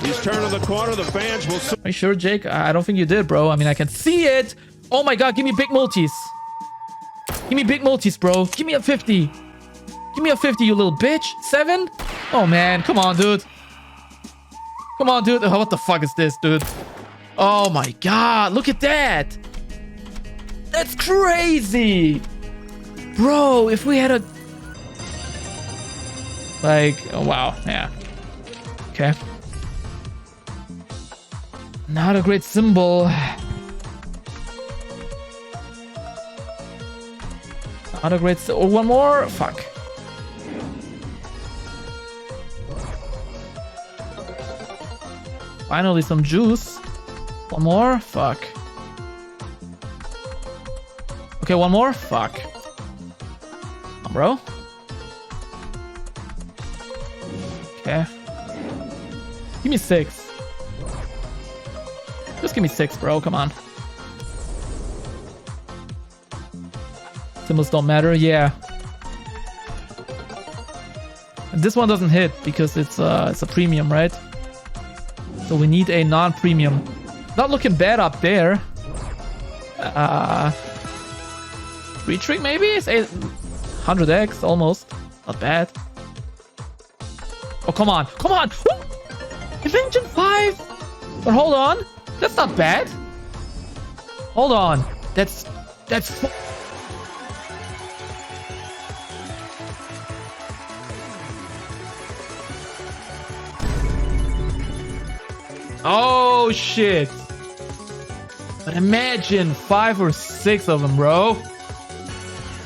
He's turning the corner. The fans will. Are you sure, Jake? I don't think you did, bro. I mean, I can see it. Oh my god, give me big multis. Give me big multis, bro. Give me a 50. Give me a 50, you little bitch. 7? Oh man, come on, dude. Come on, dude. Oh, what the fuck is this, dude? Oh my god, look at that. That's crazy. Bro, if we had a... Like, oh wow, yeah. Okay. Not a great symbol. Not a great... Oh, one more? Fuck. Finally, some juice. One more? Fuck. Okay, one more? Fuck. Come on, bro. Okay. Give me 6. Just give me 6, bro. Come on. Symbols don't matter. Yeah. This one doesn't hit because it's a premium, right? So we need a non-premium. Not looking bad up there. Retreat maybe? It's 100x almost. Not bad. Oh, come on. Come on. Invention 5. But hold on. That's not bad. Hold on. That's... Oh, shit. But imagine 5 or 6 of them, bro.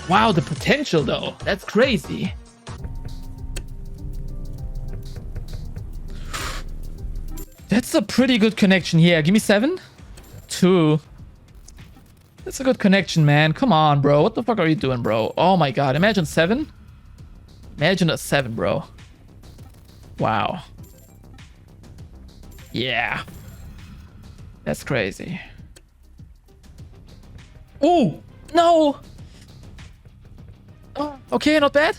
Wow, the potential, though. That's crazy. That's a pretty good connection here. Give me 7. 2. That's a good connection, man. Come on, bro. What the fuck are you doing, bro? Oh, my God. Imagine 7. Imagine a 7, bro. Wow. Yeah. That's crazy. Oh, no. Oh, okay, not bad.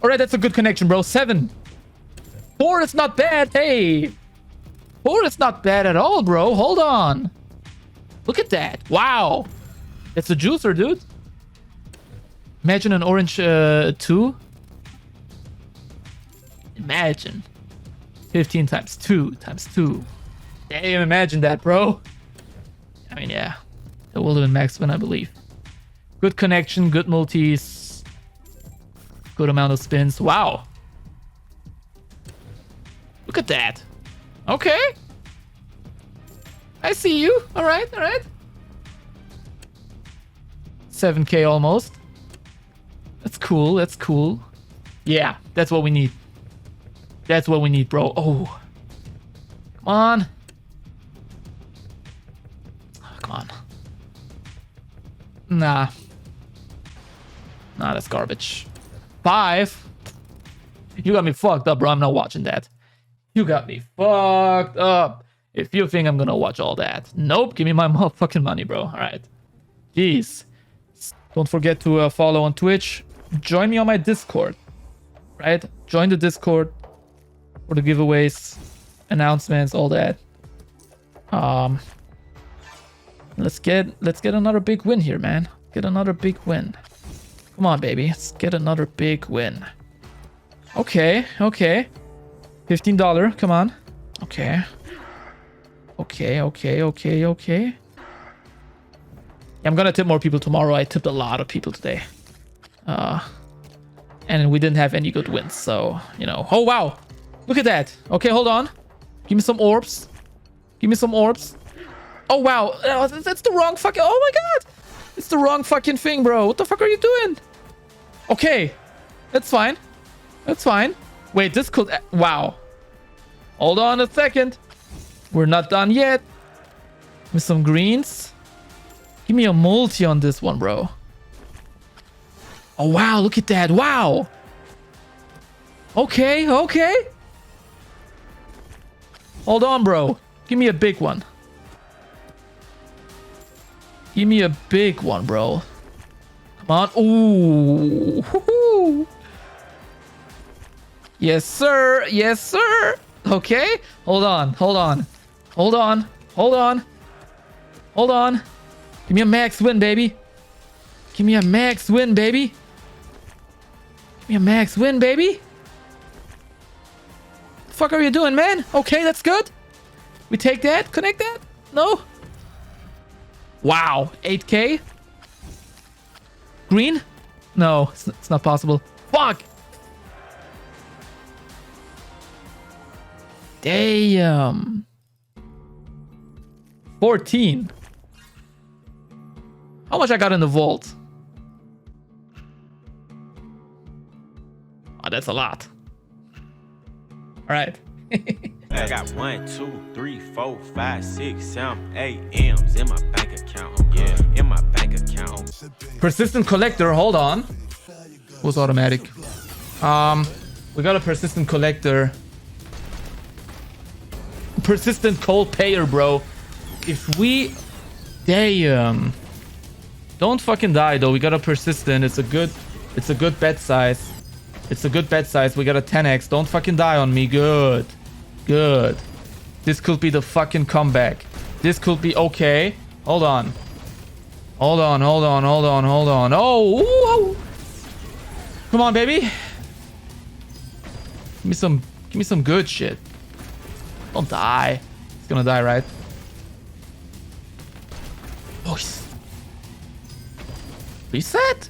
All right, that's a good connection, bro. 7. 4 is not bad. Hey. 4 is not bad at all, bro. Hold on. Look at that. Wow. That's a juicer, dude. Imagine an orange 2. Imagine. 15 times 2 times 2. Damn, imagine that, bro. I mean, yeah. That will have been max win, I believe. Good connection, good multis. Good amount of spins. Wow. Look at that. Okay. I see you. All right, all right. 7k almost. That's cool, that's cool. Yeah, that's what we need. That's what we need, bro. Oh. Come on. Oh, come on. Nah. Nah, that's garbage. 5. You got me fucked up, bro. I'm not watching that. You got me fucked up. If you think I'm gonna watch all that. Nope. Give me my motherfucking money, bro. All right. Jeez. Don't forget to follow on Twitch. Join me on my Discord. Right? Join the Discord. For the giveaways, announcements, all that. Let's get another big win here, man. Get another big win. Come on, baby. Let's get another big win. Okay, okay. $15. Come on. Okay. Okay, okay, okay, okay. Yeah, I'm gonna tip more people tomorrow. I tipped a lot of people today. And we didn't have any good wins, so, you know. Oh, wow. Look at that. Okay, hold on. Give me some orbs. Give me some orbs. Oh, wow. That's the wrong fucking... Oh, my God. It's the wrong fucking thing, bro. What the fuck are you doing? Okay. That's fine. That's fine. Wait, this could... Wow. Hold on a second. We're not done yet. With some greens. Give me a multi on this one, bro. Oh, wow. Look at that. Wow. Okay, okay. Hold on, bro. Give me a big one. Give me a big one, bro. Come on. Ooh. Yes, sir. Yes, sir. Okay. Hold on. Hold on. Hold on. Hold on. Hold on. Give me a max win, baby. Give me a max win, baby. Give me a max win, baby. The fuck are you doing, man? Okay, that's good. We take that. Connect that. No. Wow. 8K. Green? No, it's not possible. Fuck. Damn. 14. How much I got in the vault? Oh, that's a lot. All right. I got 1, 2, 3, 4, 5, 6, 7, 8 M's in my bank account. Yeah, in my bank account. Persistent collector. Hold on. Was automatic. We got a persistent collector. Persistent cold payer, bro. If we... Damn. Don't fucking die, though. We got a persistent. It's a good bet size. It's a good bet size. We got a 10x. Don't fucking die on me. Good. Good. This could be the fucking comeback. This could be okay. Hold on. Hold on, hold on, hold on, hold on. Oh! Ooh. Come on, baby. Give me some good shit. Don't die. It's gonna die, right? Oh, reset?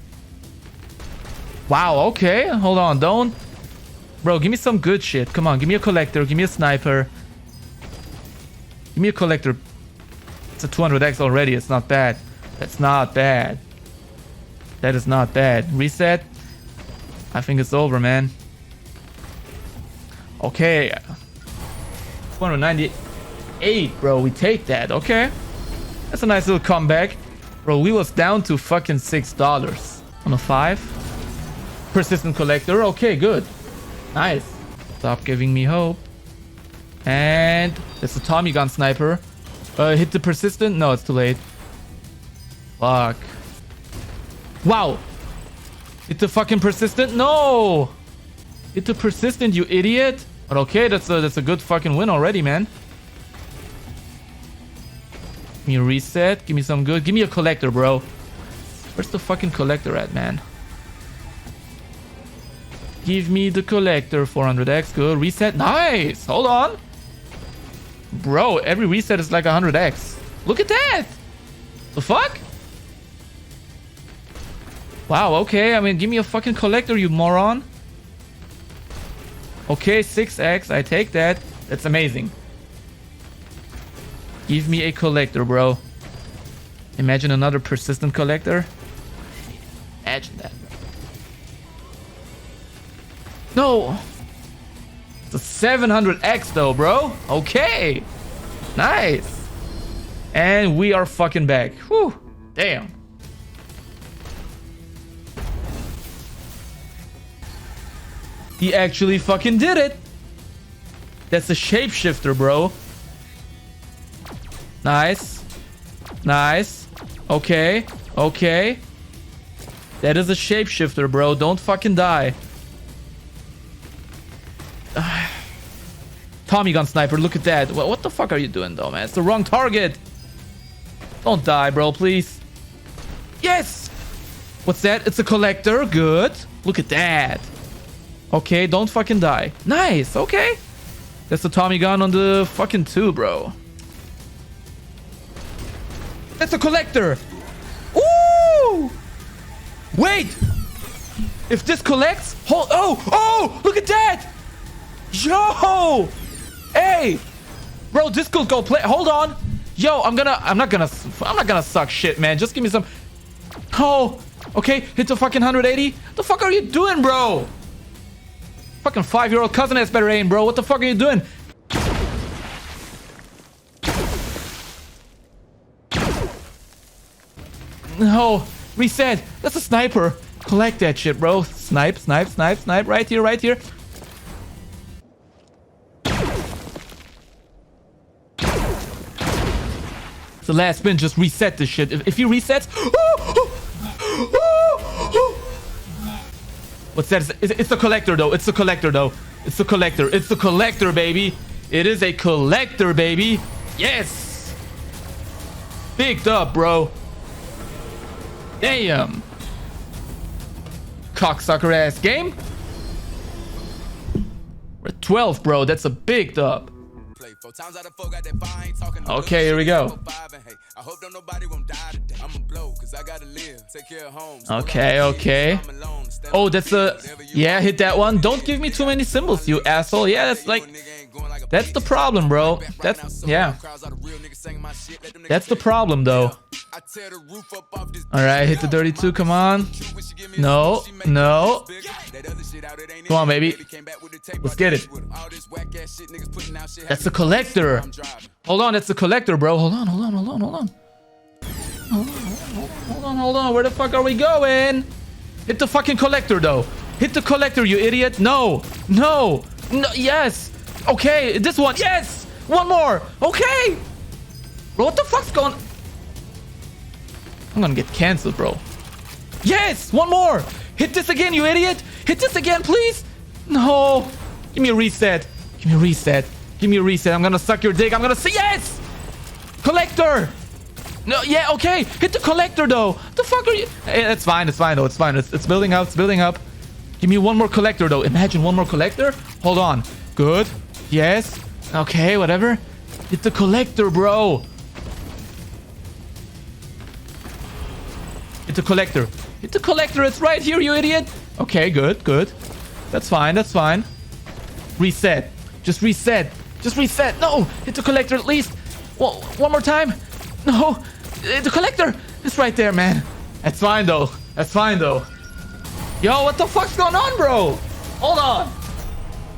Wow, okay. Hold on, don't. Bro, give me some good shit. Come on, give me a collector. Give me a sniper. Give me a collector. It's a 200x already. It's not bad. That's not bad. That is not bad. Reset. I think it's over, man. Okay. 298, bro. We take that. Okay. That's a nice little comeback. Bro, we was down to fucking $6 on a 5. Persistent collector. Okay, good. Nice. Stop giving me hope. And there's a Tommy gun sniper. Hit the persistent. No, it's too late. Fuck. Wow. Hit the fucking persistent. No. Hit the persistent, you idiot. But okay, that's a good fucking win already, man. Give me a reset. Give me some good. Give me a collector, bro. Where's the fucking collector at, man? Give me the collector. 400x. Good. Reset. Nice. Hold on. Bro, every reset is like 100x. Look at that. The fuck? Wow, okay. I mean, give me a fucking collector, you moron. Okay, 6x. I take that. That's amazing. Give me a collector, bro. Imagine another persistent collector. Imagine that. No. It's a 700x though, bro. Okay. Nice. And we are fucking back. Whew. Damn. He actually fucking did it. That's a shapeshifter, bro. Nice. Nice. Okay. Okay. That is a shapeshifter, bro. Don't fucking die. Tommy gun sniper, look at that. What the fuck are you doing, though, man? It's the wrong target. Don't die, bro, please. Yes! What's that? It's a collector. Good. Look at that. Okay, don't fucking die. Nice, okay. That's the Tommy gun on the fucking 2, bro. That's a collector. Ooh! Wait! If this collects... Oh, look at that! Yo! Hey! Bro, this could go play... Hold on. Yo, I'm not gonna suck shit, man. Just give me some... Oh! Okay, hit the fucking 180. The fuck are you doing, bro? Fucking 5-year-old cousin has better aim, bro. What the fuck are you doing? No. Reset. That's a sniper. Collect that shit, bro. Snipe, snipe, snipe, snipe. Right here, right here. It's the last spin. Just reset this shit. If he resets... What's that? It's the collector, though. It's the collector, though. It's the collector. It's the collector, baby. It is a collector, baby. Yes. Big dub, bro. Damn. Cocksucker ass game. We're at 12, bro. That's a big dub. Okay, here we go. Okay, okay. Oh, that's a... Yeah, hit that one. Don't give me too many symbols, you asshole. Yeah, that's like... That's the problem, bro. That's... Yeah. That's the problem, though. Alright, hit the 32. Come on. No. No. Come on, baby. Let's get it. That's the collector. Hold on, that's the collector, bro. Hold on. Hold on. Where the fuck are we going? Hit the fucking collector, though. Hit the collector, you idiot. No. Yes. Okay, this one. Yes. One more. Okay. Bro, what the fuck's going... I'm gonna get canceled, bro. Yes. One more. Hit this again, you idiot. Hit this again, please. No. Give me a reset. Give me a reset. I'm gonna suck your dick. I'm gonna say yes. Collector. No, yeah, okay. Hit the collector, though. The fuck are you? Hey, it's fine, though. It's fine. It's building up. Give me one more collector, though. Imagine one more collector. Hold on. Good. Yes. Okay, whatever. Hit the collector, bro. Hit the collector. It's right here, you idiot. Okay, good. That's fine. Reset. Just reset. No, hit the collector at least. Well, one more time. No, the collector. It's right there, man. That's fine, though. Yo, what the fuck's going on, bro? Hold on.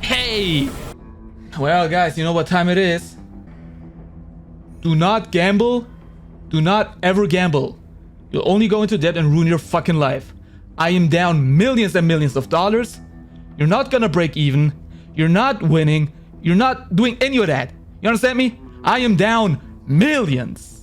Hey. Well, guys, you know what time it is. Do not gamble. Do not ever gamble. You'll only go into debt and ruin your fucking life. I am down millions and millions of dollars. You're not gonna break even. You're not winning. You're not doing any of that. You understand me? I am down millions.